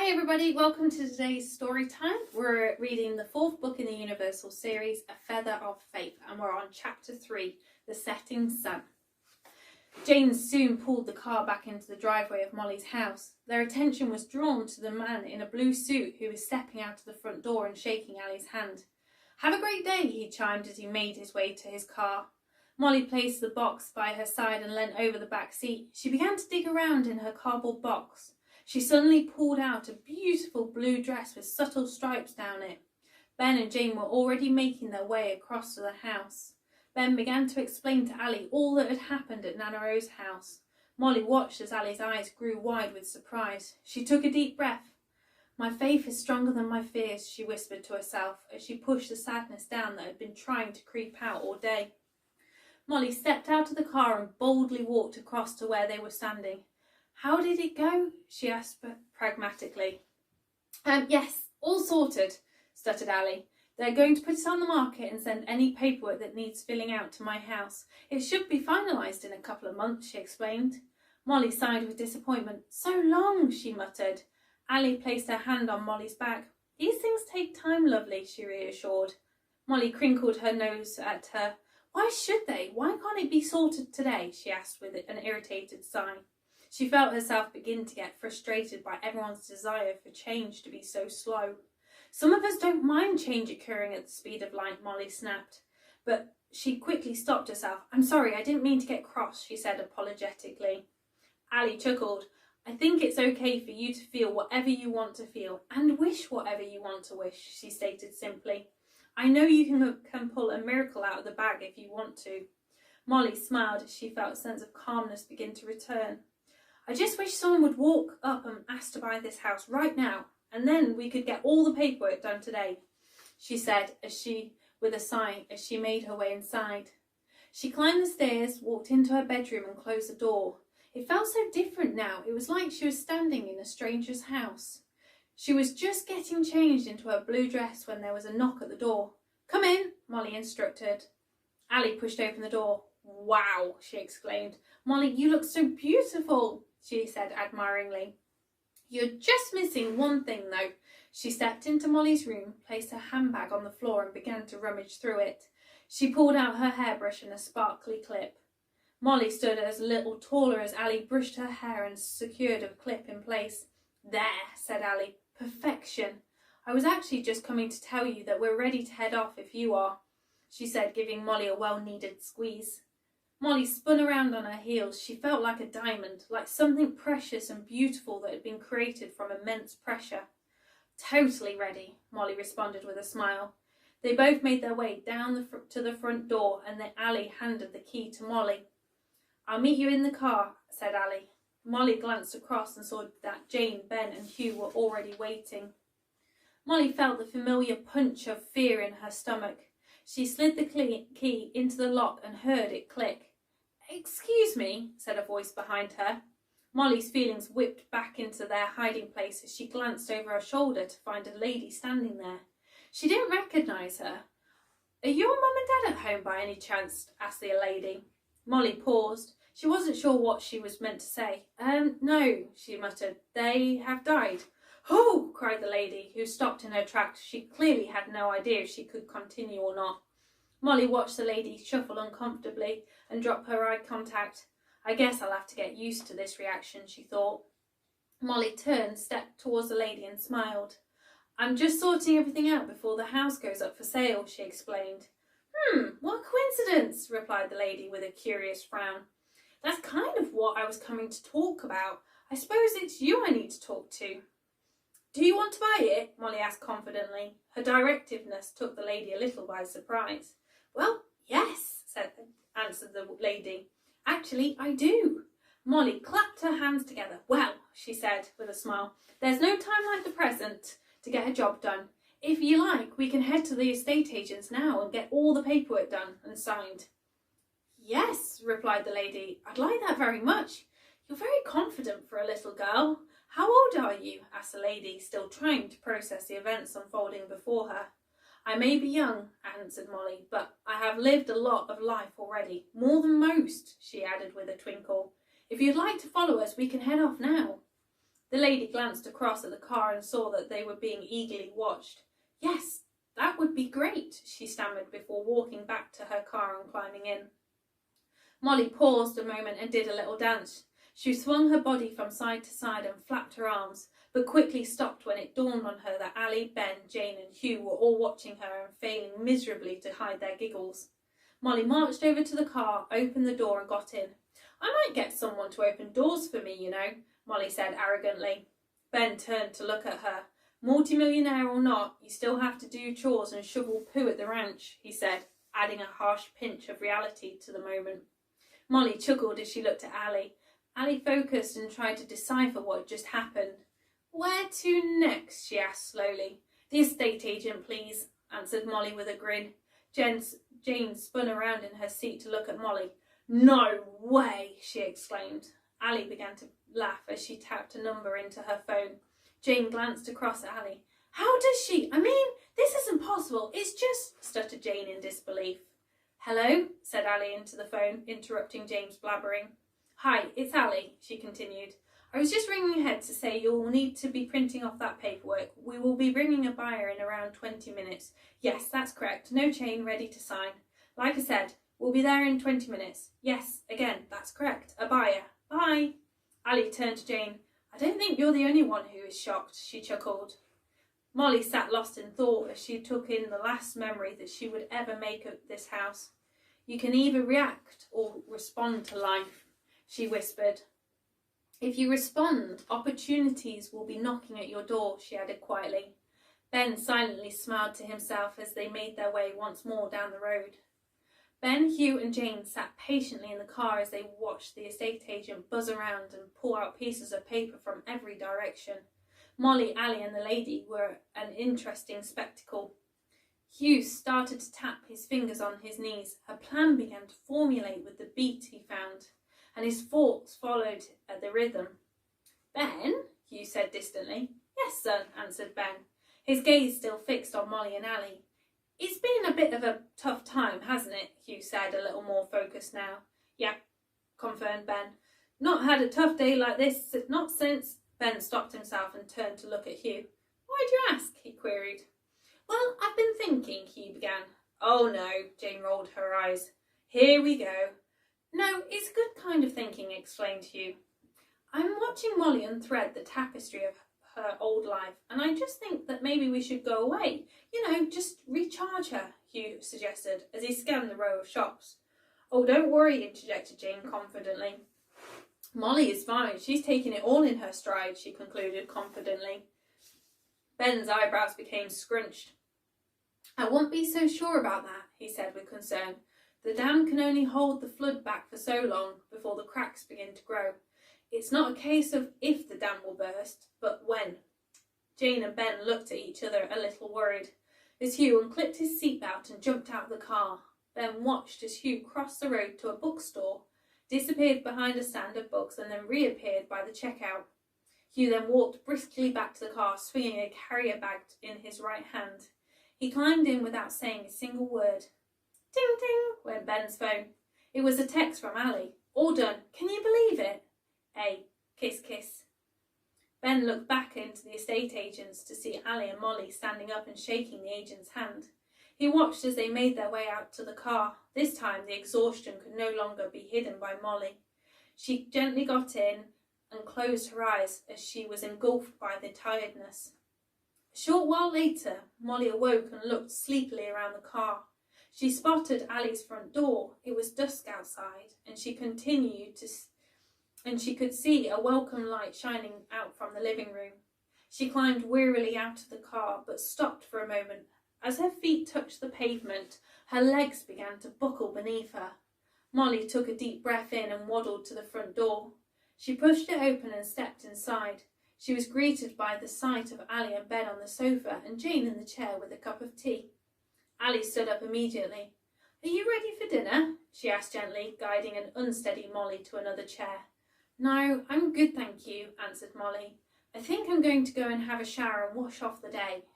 Hi everybody, welcome to today's story time. We're reading the fourth book in the Universal series, A Feather of Faith, and we're on chapter 3, The Setting Sun. Jane soon pulled the car back into the driveway of Molly's house. Their attention was drawn to the man in a blue suit who was stepping out of the front door and shaking Ali's hand. "Have a great day," he chimed as he made his way to his car. Molly placed the box by her side and leant over the back seat. She began to dig around in her cardboard box. She suddenly pulled out a beautiful blue dress with subtle stripes down it. Ben and Jane were already making their way across to the house. Ben began to explain to Ali all that had happened at Nana Rose's house. Molly watched as Ali's eyes grew wide with surprise. She took a deep breath. "My faith is stronger than my fears," she whispered to herself as she pushed the sadness down that had been trying to creep out all day. Molly stepped out of the car and boldly walked across to where they were standing. "How did it go?" she asked pragmatically. Yes, all sorted," stuttered Ali. "They're going to put it on the market and send any paperwork that needs filling out to my house. It should be finalised in a couple of months," she explained. Molly sighed with disappointment. "So long," she muttered. Ali placed her hand on Molly's back. "These things take time, lovely," she reassured. Molly crinkled her nose at her. "Why should they? Why can't it be sorted today?" she asked with an irritated sigh. She felt herself begin to get frustrated by everyone's desire for change to be so slow. "Some of us don't mind change occurring at the speed of light," Molly snapped. But she quickly stopped herself. "I'm sorry, I didn't mean to get cross," she said apologetically. Ali chuckled. "I think it's okay for you to feel whatever you want to feel and wish whatever you want to wish," she stated simply. "I know you can pull a miracle out of the bag if you want to." Molly smiled as she felt a sense of calmness begin to return. "I just wish someone would walk up and ask to buy this house right now, and then we could get all the paperwork done today," she said with a sigh as she made her way inside. She climbed the stairs, walked into her bedroom and closed the door. It felt so different now. It was like she was standing in a stranger's house. She was just getting changed into her blue dress when there was a knock at the door. "Come in," Molly instructed. Ali pushed open the door. "Wow," she exclaimed. "Molly, you look so beautiful," she said admiringly. "You're just missing one thing, though." She stepped into Molly's room, placed her handbag on the floor and began to rummage through it. She pulled out her hairbrush and a sparkly clip. Molly stood as little taller as Ali brushed her hair and secured a clip in place. "There," said Ali. "Perfection. I was actually just coming to tell you that we're ready to head off if you are," she said, giving Molly a well-needed squeeze. Molly spun around on her heels. She felt like a diamond, like something precious and beautiful that had been created from immense pressure. "Totally ready," Molly responded with a smile. They both made their way down to the front door and then Ali handed the key to Molly. "I'll meet you in the car," said Ali. Molly glanced across and saw that Jane, Ben and Hugh were already waiting. Molly felt the familiar punch of fear in her stomach. She slid the key into the lock and heard it click. "Excuse me," said a voice behind her. Molly's feelings whipped back into their hiding place as she glanced over her shoulder to find a lady standing there. She didn't recognise her. "Are your mum and dad at home by any chance?" asked the lady. Molly paused. She wasn't sure what she was meant to say. No," she muttered. "They have died." "Oh!" cried the lady, who stopped in her tracks. She clearly had no idea if she could continue or not. Molly watched the lady shuffle uncomfortably and drop her eye contact. "I guess I'll have to get used to this reaction," she thought. Molly turned, stepped towards the lady and smiled. "I'm just sorting everything out before the house goes up for sale," she explained. What coincidence," replied the lady with a curious frown. "That's kind of what I was coming to talk about. I suppose it's you I need to talk to." "Do you want to buy it?" Molly asked confidently. Her directiveness took the lady a little by surprise. "Well, yes," answered the lady. "Actually, I do." Molly clapped her hands together. "Well," she said with a smile, "there's no time like the present to get a job done. If you like, we can head to the estate agents now and get all the paperwork done and signed." "Yes," replied the lady, "I'd like that very much. You're very confident for a little girl. How old are you?" asked the lady, still trying to process the events unfolding before her. "I may be young," answered Molly, "but I have lived a lot of life already, more than most," she added with a twinkle. "If you'd like to follow us, we can head off now." The lady glanced across at the car and saw that they were being eagerly watched. "Yes, that would be great," she stammered before walking back to her car and climbing in. Molly paused a moment and did a little dance. She swung her body from side to side and flapped her arms, but quickly stopped when it dawned on her that Ali, Ben, Jane and Hugh were all watching her and failing miserably to hide their giggles. Molly marched over to the car, opened the door and got in. "I might get someone to open doors for me, you know," Molly said arrogantly. Ben turned to look at her. "Multimillionaire or not, you still have to do chores and shovel poo at the ranch," he said, adding a harsh pinch of reality to the moment. Molly chuckled as she looked at Ali. Ali focused and tried to decipher what had just happened. "Where to next?" she asked slowly. "The estate agent, please," answered Molly with a grin. Jane spun around in her seat to look at Molly. "No way!" she exclaimed. Ali began to laugh as she tapped a number into her phone. Jane glanced across at Ali. "How does she? I mean, this isn't possible. It's just," stuttered Jane in disbelief. "Hello," said Ali into the phone, interrupting Jane's blabbering. "Hi, it's Ali," she continued. "I was just ringing ahead to say you'll need to be printing off that paperwork. We will be bringing a buyer in around 20 minutes. Yes, that's correct. No chain, ready to sign. Like I said, we'll be there in 20 minutes. Yes, again, that's correct. A buyer. Bye." Ali turned to Jane. "I don't think you're the only one who is shocked," she chuckled. Molly sat lost in thought as she took in the last memory that she would ever make of this house. "You can either react or respond to life," she whispered. "If you respond, opportunities will be knocking at your door," she added quietly. Ben silently smiled to himself as they made their way once more down the road. Ben, Hugh and Jane sat patiently in the car as they watched the estate agent buzz around and pull out pieces of paper from every direction. Molly, Ali and the lady were an interesting spectacle. Hugh started to tap his fingers on his knees. A plan began to formulate with the beat he found, and his thoughts followed the rhythm. "Ben?" Hugh said distantly. "Yes, son," answered Ben, his gaze still fixed on Molly and Ali. "It's been a bit of a tough time, hasn't it?" Hugh said, a little more focused now. "Yep," confirmed Ben. "Not had a tough day like this, not since—" Ben stopped himself and turned to look at Hugh. "Why do you ask?" he queried. "Well, I've been thinking," Hugh began. "Oh no," Jane rolled her eyes. "Here we go." "No, it's a good kind of thinking," explained Hugh. "I'm watching Molly unthread the tapestry of her old life, and I just think that maybe we should go away. You know, just recharge her," Hugh suggested as he scanned the row of shops. "Oh, don't worry," interjected Jane confidently. "Molly is fine. She's taking it all in her stride," she concluded confidently. Ben's eyebrows became scrunched. "I won't be so sure about that," he said with concern. "The dam can only hold the flood back for so long before the cracks begin to grow. It's not a case of if the dam will burst, but when." Jane and Ben looked at each other a little worried as Hugh unclipped his seatbelt and jumped out of the car. Ben watched as Hugh crossed the road to a bookstore, disappeared behind a stand of books and then reappeared by the checkout. Hugh then walked briskly back to the car, swinging a carrier bag in his right hand. He climbed in without saying a single word. Ding ding went Ben's phone. It was a text from Ali. "All done. Can you believe it? A. Kiss kiss." Ben looked back into the estate agents to see Ali and Molly standing up and shaking the agent's hand. He watched as they made their way out to the car. This time the exhaustion could no longer be hidden by Molly. She gently got in and closed her eyes as she was engulfed by the tiredness. A short while later, Molly awoke and looked sleepily around the car. She spotted Ali's front door. It was dusk outside, and she could see a welcome light shining out from the living room. She climbed wearily out of the car, but stopped for a moment. As her feet touched the pavement, her legs began to buckle beneath her. Molly took a deep breath in and waddled to the front door. She pushed it open and stepped inside. She was greeted by the sight of Ali and Ben on the sofa and Jane in the chair with a cup of tea. Ali stood up immediately. "Are you ready for dinner?" she asked gently, guiding an unsteady Molly to another chair. "No, I'm good, thank you," answered Molly. "I think I'm going to go and have a shower and wash off the day,"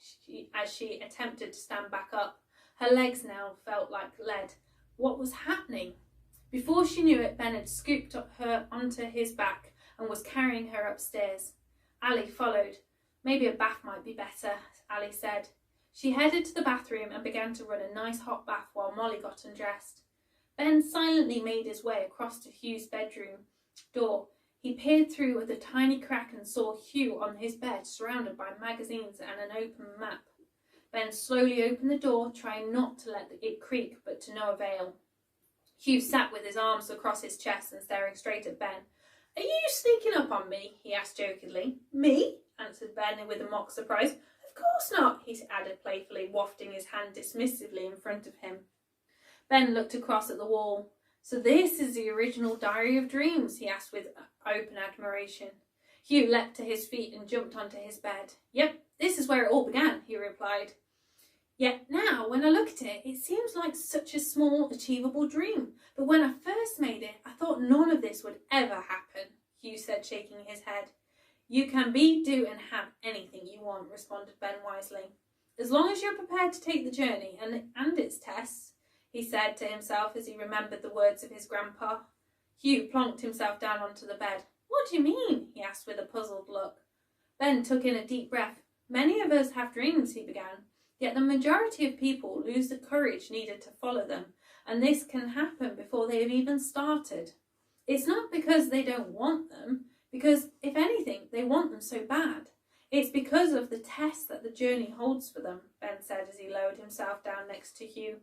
as she attempted to stand back up. Her legs now felt like lead. What was happening? Before she knew it, Ben had scooped her onto his back and was carrying her upstairs. Ali followed. Maybe a bath might be better, Ali said. She headed to the bathroom and began to run a nice hot bath while Molly got undressed. Ben silently made his way across to Hugh's bedroom door. He peered through the tiny crack and saw Hugh on his bed, surrounded by magazines and an open map. Ben slowly opened the door, trying not to let it creak, but to no avail. Hugh sat with his arms across his chest and staring straight at Ben. "Are you sneaking up on me?" he asked jokingly. "Me?" answered Ben with a mock surprise. "Of course not," he added playfully, wafting his hand dismissively in front of him. Ben looked across at the wall. "So this is the original Diary of Dreams?" he asked with open admiration. Hugh leapt to his feet and jumped onto his bed. "Yep, this is where it all began," he replied. "Yet now, when I look at it, it seems like such a small, achievable dream. But when I first made it, I thought none of this would ever happen," Hugh said, shaking his head. "You can be, do and have anything you want," responded Ben wisely. "As long as you're prepared to take the journey and its tests," he said to himself as he remembered the words of his grandpa. Hugh plonked himself down onto the bed. "What do you mean?" he asked with a puzzled look. Ben took in a deep breath. "Many of us have dreams," he began, "yet the majority of people lose the courage needed to follow them, and this can happen before they have even started. It's not because they don't want them, because, if anything, they want them so bad. It's because of the test that the journey holds for them," Ben said as he lowered himself down next to Hugh.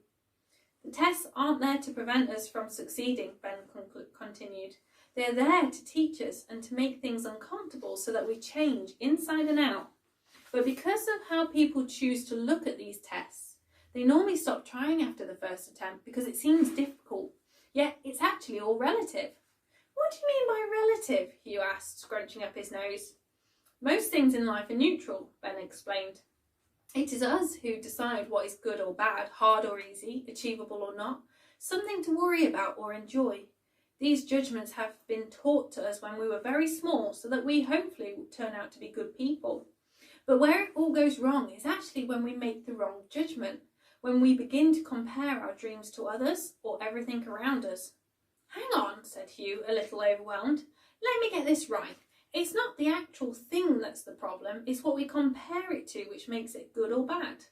"The tests aren't there to prevent us from succeeding," Ben continued. "They're there to teach us and to make things uncomfortable so that we change inside and out. But because of how people choose to look at these tests, they normally stop trying after the first attempt because it seems difficult. Yet it's actually all relative." "What do you mean by relative?" Hugh asked, scrunching up his nose. "Most things in life are neutral," Ben explained. "It is us who decide what is good or bad, hard or easy, achievable or not, something to worry about or enjoy. These judgments have been taught to us when we were very small so that we hopefully will turn out to be good people. But where it all goes wrong is actually when we make the wrong judgment, when we begin to compare our dreams to others or everything around us." "Hang on," said Hugh, a little overwhelmed. "Let me get this right. It's not the actual thing that's the problem, it's what we compare it to which makes it good or bad?"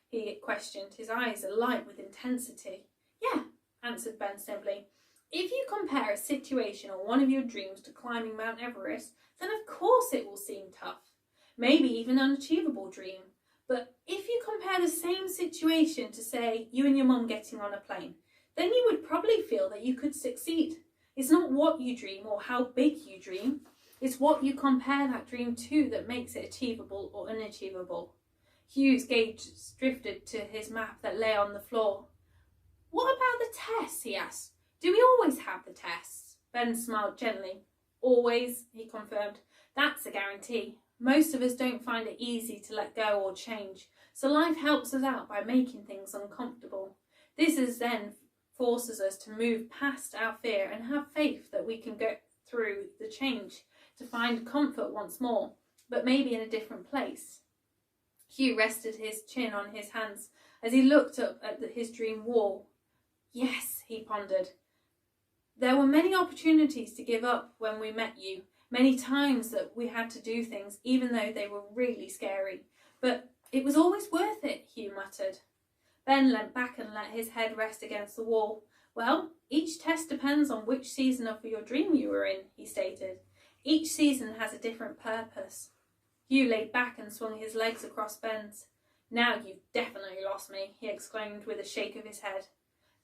he questioned, his eyes alight with intensity. "Yeah," answered Ben simply. "If you compare a situation or one of your dreams to climbing Mount Everest, then of course it will seem tough. Maybe even an unachievable dream. But if you compare the same situation to, say, you and your mum getting on a plane, then you would probably feel that you could succeed. It's not what you dream or how big you dream. It's what you compare that dream to that makes it achievable or unachievable." Hugh's gaze drifted to his map that lay on the floor. "What about the tests?" he asked. "Do we always have the tests?" Ben smiled gently. "Always," he confirmed. "That's a guarantee. Most of us don't find it easy to let go or change, so life helps us out by making things uncomfortable. This is then forces us to move past our fear and have faith that we can go through the change to find comfort once more, but maybe in a different place." Hugh rested his chin on his hands as he looked up at his dream wall. "Yes," he pondered. "There were many opportunities to give up when we met you, many times that we had to do things even though they were really scary. But it was always worth it," Hugh muttered. Ben leant back and let his head rest against the wall. "Well, each test depends on which season of your dream you were in," he stated. "Each season has a different purpose." Hugh laid back and swung his legs across Ben's. "Now you've definitely lost me," he exclaimed with a shake of his head.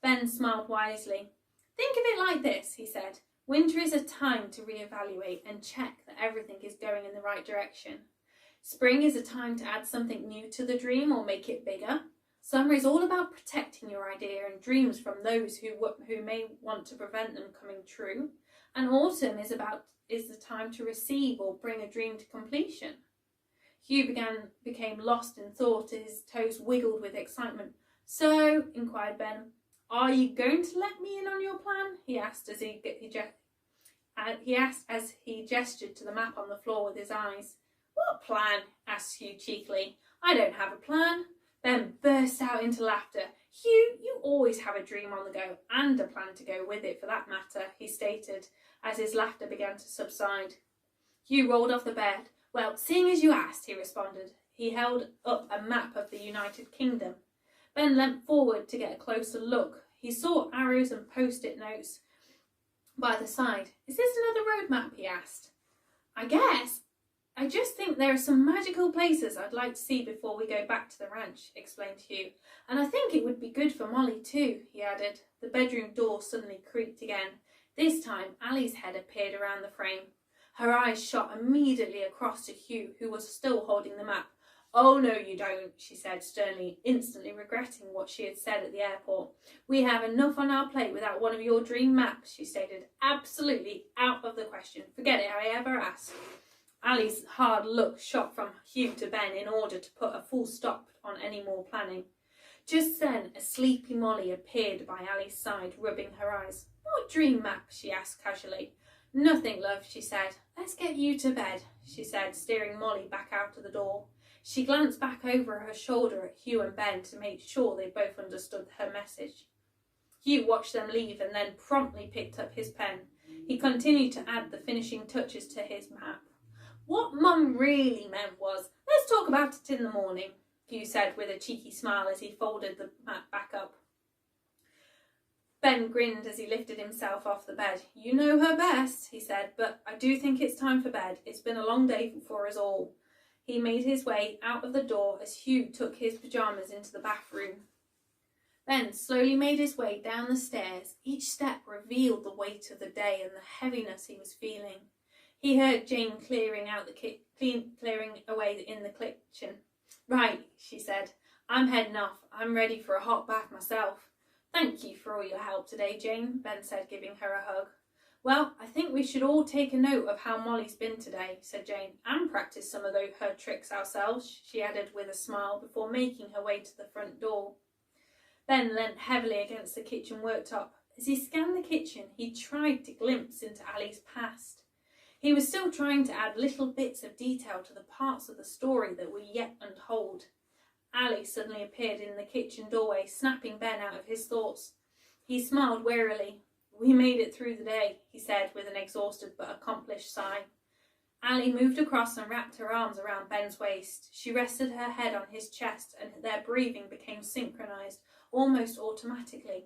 Ben smiled wisely. "Think of it like this," he said. "Winter is a time to reevaluate and check that everything is going in the right direction. Spring is a time to add something new to the dream or make it bigger. Summer is all about protecting your idea and dreams from those who may want to prevent them coming true. And autumn is the time to receive or bring a dream to completion." Hugh became lost in thought. His toes wiggled with excitement. "So," inquired Ben, "are you going to let me in on your plan?" he asked as he gestured to the map on the floor with his eyes. "What plan?" asked Hugh cheekily. "I don't have a plan." Ben burst out into laughter. "Hugh, you always have a dream on the go, and a plan to go with it for that matter," he stated, as his laughter began to subside. Hugh rolled off the bed. Well, seeing as you asked, he responded. He held up a map of the United Kingdom. Ben leant forward to get a closer look. He saw arrows and post-it notes by the side. Is this another road map? He asked. I guess. I just think there are some magical places I'd like to see before we go back to the ranch, explained Hugh. And I think it would be good for Molly too, he added. The bedroom door suddenly creaked again. This time, Ali's head appeared around the frame. Her eyes shot immediately across to Hugh, who was still holding the map. Oh, no, you don't, she said sternly, instantly regretting what she had said at the airport. We have enough on our plate without one of your dream maps, she stated. Absolutely out of the question. Forget it, I ever asked. Ali's hard look shot from Hugh to Ben in order to put a full stop on any more planning. Just then, a sleepy Molly appeared by Ali's side, rubbing her eyes. What dream map? She asked casually. Nothing, love, she said. Let's get you to bed, she said, steering Molly back out of the door. She glanced back over her shoulder at Hugh and Ben to make sure they both understood her message. Hugh watched them leave and then promptly picked up his pen. He continued to add the finishing touches to his map. What Mum really meant was, let's talk about it in the morning, Hugh said with a cheeky smile as he folded the map back up. Ben grinned as he lifted himself off the bed. You know her best, he said, but I do think it's time for bed. It's been a long day for us all. He made his way out of the door as Hugh took his pyjamas into the bathroom. Ben slowly made his way down the stairs. Each step revealed the weight of the day and the heaviness he was feeling. He heard Jane clearing away in the kitchen. Right, she said. I'm heading off. I'm ready for a hot bath myself. Thank you for all your help today, Jane, Ben said, giving her a hug. Well, I think we should all take a note of how Molly's been today, said Jane, and practice some of her tricks ourselves, she added with a smile before making her way to the front door. Ben leant heavily against the kitchen worktop. As he scanned the kitchen, he tried to glimpse into Ali's past. He was still trying to add little bits of detail to the parts of the story that were yet untold. Ali suddenly appeared in the kitchen doorway, snapping Ben out of his thoughts. He smiled wearily. We made it through the day, he said with an exhausted but accomplished sigh. Ali moved across and wrapped her arms around Ben's waist. She rested her head on his chest and their breathing became synchronized, almost automatically.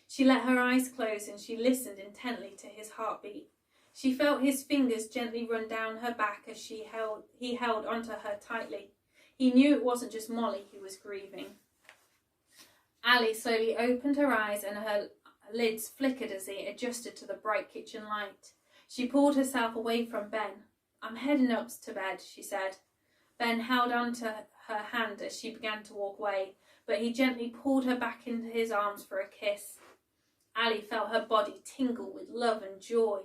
She let her eyes close and she listened intently to his heartbeat. She felt his fingers gently run down her back as he held onto her tightly. He knew it wasn't just Molly who was grieving. Ali slowly opened her eyes and her lids flickered as they adjusted to the bright kitchen light. She pulled herself away from Ben. I'm heading up to bed, she said. Ben held onto her hand as she began to walk away, but he gently pulled her back into his arms for a kiss. Ali felt her body tingle with love and joy.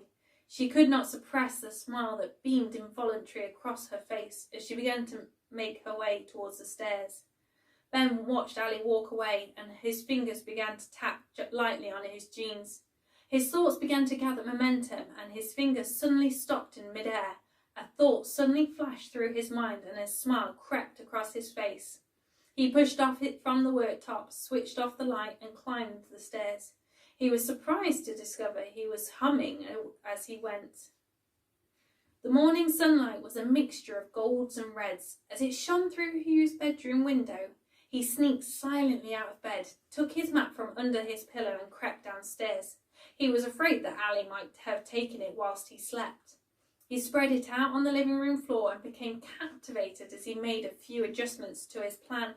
She could not suppress the smile that beamed involuntarily across her face as she began to make her way towards the stairs. Ben watched Ali walk away and his fingers began to tap lightly on his jeans. His thoughts began to gather momentum and his fingers suddenly stopped in midair. A thought suddenly flashed through his mind and a smile crept across his face. He pushed off it from the worktop, switched off the light and climbed the stairs. He was surprised to discover he was humming as he went. The morning sunlight was a mixture of golds and reds. As it shone through Hugh's bedroom window, he sneaked silently out of bed, took his map from under his pillow and crept downstairs. He was afraid that Ali might have taken it whilst he slept. He spread it out on the living room floor and became captivated as he made a few adjustments to his plan.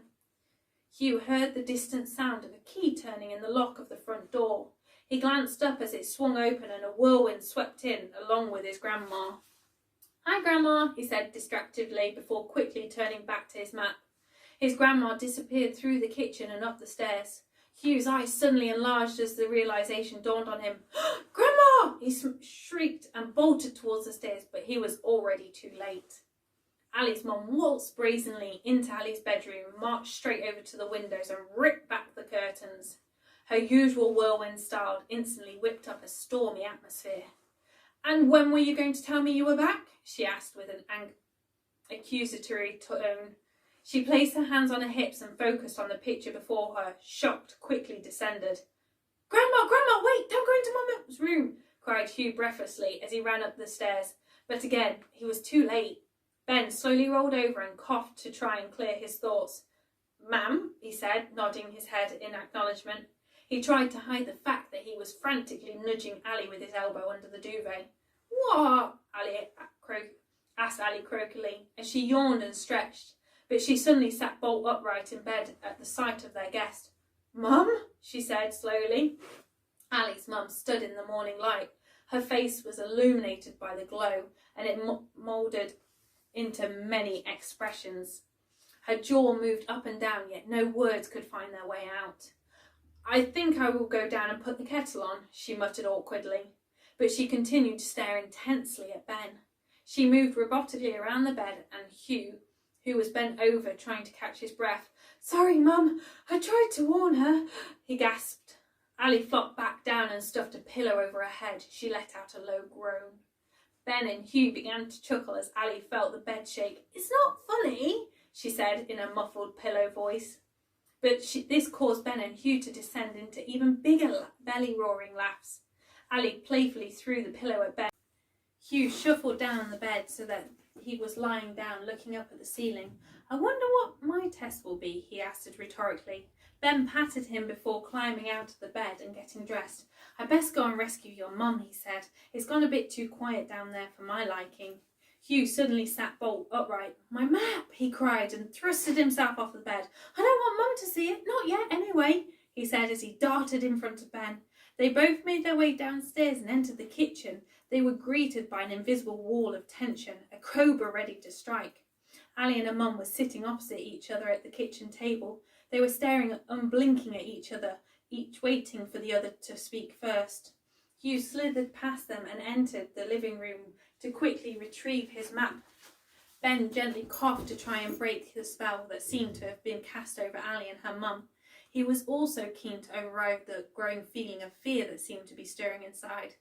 Hugh heard the distant sound of a key turning in the lock of the front door. He glanced up as it swung open and a whirlwind swept in, along with his grandma. Hi, Grandma, he said distractedly before quickly turning back to his map. His grandma disappeared through the kitchen and up the stairs. Hugh's eyes suddenly enlarged as the realization dawned on him. Grandma! He shrieked and bolted towards the stairs, but he was already too late. Ali's mum waltzed brazenly into Ali's bedroom, marched straight over to the windows and ripped back the curtains. Her usual whirlwind style instantly whipped up a stormy atmosphere. And when were you going to tell me you were back? She asked with an accusatory tone. She placed her hands on her hips and focused on the picture before her. Shocked, quickly descended. Grandma, wait, don't go into Mum's room, cried Hugh breathlessly as he ran up the stairs. But again, he was too late. Ben slowly rolled over and coughed to try and clear his thoughts. "Ma'am," he said, nodding his head in acknowledgement. He tried to hide the fact that he was frantically nudging Ali with his elbow under the duvet. "What?" asked Ali croakily, as she yawned and stretched, but she suddenly sat bolt upright in bed at the sight of their guest. "Mum?" she said slowly. Ali's mum stood in the morning light. Her face was illuminated by the glow, and it moulded into many expressions. Her jaw moved up and down, yet no words could find their way out. "I think I will go down and put the kettle on," she muttered awkwardly, but she continued to stare intensely at Ben. She moved robotically around the bed, and Hugh, who was bent over trying to catch his breath. "Sorry, Mum, I tried to warn her," he gasped. Ali flopped back down and stuffed a pillow over her head. She let out a low groan. Ben and Hugh began to chuckle as Ali felt the bed shake. "It's not funny," she said in a muffled pillow voice. But this caused Ben and Hugh to descend into even bigger belly-roaring laughs. Ali playfully threw the pillow at Ben. Hugh shuffled down on the bed so that he was lying down, looking up at the ceiling. "I wonder what my test will be," he asked rhetorically. Ben patted him before climbing out of the bed and getting dressed. "I best go and rescue your mum," he said. "It's gone a bit too quiet down there for my liking." Hugh suddenly sat bolt upright. "My map!" he cried and thrusted himself off the bed. "I don't want Mum to see it, not yet anyway," he said as he darted in front of Ben. They both made their way downstairs and entered the kitchen. They were greeted by an invisible wall of tension, a cobra ready to strike. Ali and her mum were sitting opposite each other at the kitchen table. They were staring unblinking at each other, each waiting for the other to speak first. Hugh slithered past them and entered the living room to quickly retrieve his map. Ben gently coughed to try and break the spell that seemed to have been cast over Ali and her mum. He was also keen to override the growing feeling of fear that seemed to be stirring inside.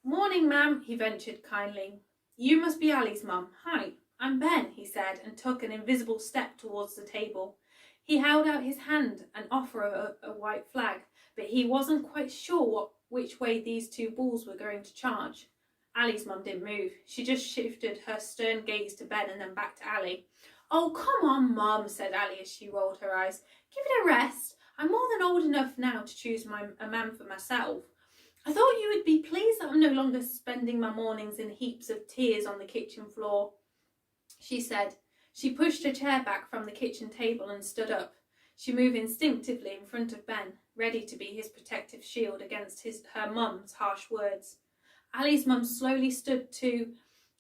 "Morning, ma'am," he ventured kindly. "You must be Ali's mum. Hi, I'm Ben," he said, and took an invisible step towards the table. He held out his hand and offered a white flag, but he wasn't quite sure which way these two bulls were going to charge. Ali's mum didn't move. She just shifted her stern gaze to Ben and then back to Ali. "Oh, come on, Mum," said Ali as she rolled her eyes. "Give it a rest. I'm more than old enough now to choose a man for myself. I thought you would be pleased that I'm no longer spending my mornings in heaps of tears on the kitchen floor," she said. She pushed her chair back from the kitchen table and stood up. She moved instinctively in front of Ben, ready to be his protective shield against her mum's harsh words. Ali's mum slowly stood too,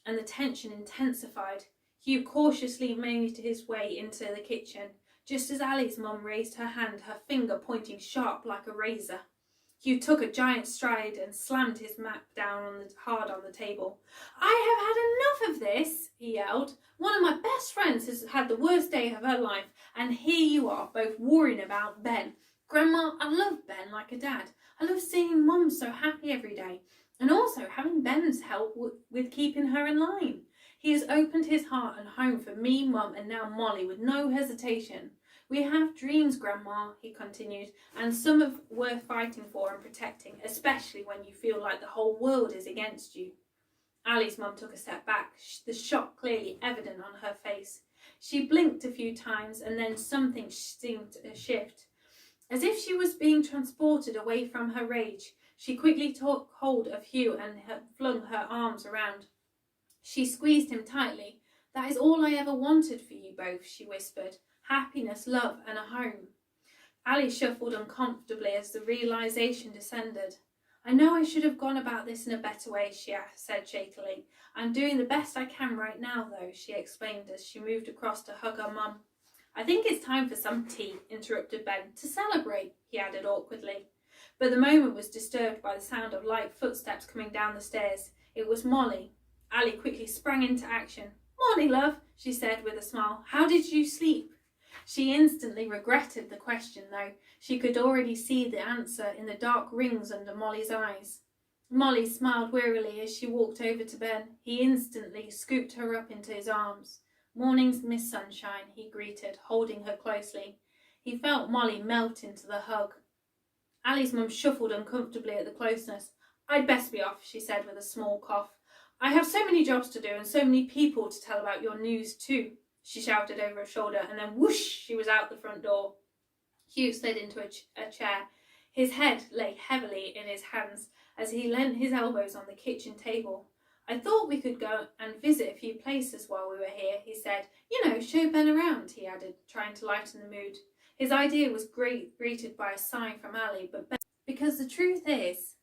and the tension intensified. Hugh cautiously made his way into the kitchen, just as Ali's mum raised her hand, her finger pointing sharp like a razor. Hugh took a giant stride and slammed his map down hard on the table. "I have had enough of this," he yelled. "One of my best friends has had the worst day of her life, and here you are, both worrying about Ben. Grandma, I love Ben like a dad. I love seeing Mum so happy every day, and also having Ben's help with keeping her in line. He has opened his heart and home for me, Mum, and now Molly with no hesitation. We have dreams, Grandma," he continued, "and some of worth fighting for and protecting, especially when you feel like the whole world is against you." Ali's mum took a step back, the shock clearly evident on her face. She blinked a few times and then something seemed to shift. As if she was being transported away from her rage, she quickly took hold of Hugh and flung her arms around. She squeezed him tightly. "That is all I ever wanted for you both," she whispered. "Happiness, love, and a home." Ali shuffled uncomfortably as the realization descended. "I know I should have gone about this in a better way," she said shakily. "I'm doing the best I can right now, though," she explained as she moved across to hug her mum. "I think it's time for some tea," interrupted Ben. "To celebrate," he added awkwardly. But the moment was disturbed by the sound of light footsteps coming down the stairs. It was Molly. Ali quickly sprang into action. "Morning, love," she said with a smile. "How did you sleep?" She instantly regretted the question, though. She could already see the answer in the dark rings under Molly's eyes. Molly smiled wearily as she walked over to Ben. He instantly scooped her up into his arms. "Morning's Miss Sunshine," he greeted, holding her closely. He felt Molly melt into the hug. Ali's mum shuffled uncomfortably at the closeness. "I'd best be off," she said with a small cough. I have so many jobs to do and so many people to tell about your news too, she shouted over her shoulder, and then whoosh, she was out the front door. Hugh slid into a chair. His head lay heavily in his hands as he leant his elbows on the kitchen table. I thought we could go and visit a few places while we were here, he said. You know, show Ben around, he added, trying to lighten the mood. His idea was greeted by a sigh from Ali, but Ben, because the truth is,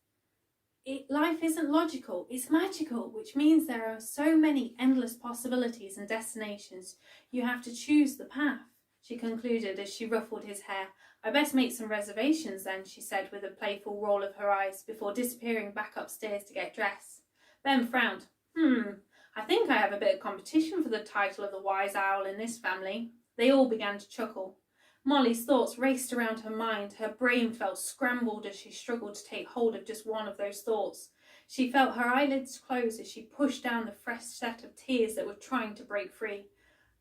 life isn't logical, it's magical, which means there are so many endless possibilities and destinations. You have to choose the path, she concluded as she ruffled his hair. I best make some reservations then, she said with a playful roll of her eyes before disappearing back upstairs to get dressed. Ben frowned. I think I have a bit of competition for the title of the wise owl in this family. They all began to chuckle. Molly's thoughts raced around her mind. Her brain felt scrambled as she struggled to take hold of just one of those thoughts. She felt her eyelids close as she pushed down the fresh set of tears that were trying to break free.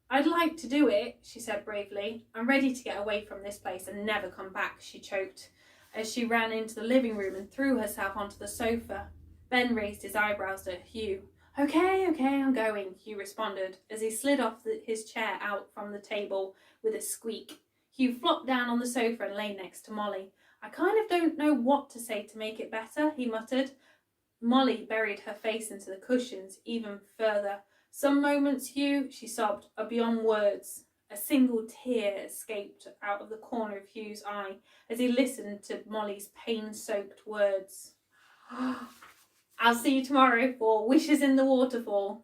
I'd like to do it, she said bravely. I'm ready to get away from this place and never come back, she choked, as she ran into the living room and threw herself onto the sofa. Ben raised his eyebrows at Hugh. Okay, I'm going, Hugh responded, as he slid off his chair out from the table with a squeak. Hugh flopped down on the sofa and lay next to Molly. I kind of don't know what to say to make it better, he muttered. Molly buried her face into the cushions even further. Some moments, Hugh, she sobbed, are beyond words. A single tear escaped out of the corner of Hugh's eye as he listened to Molly's pain-soaked words. I'll see you tomorrow for Wishes in the Waterfall.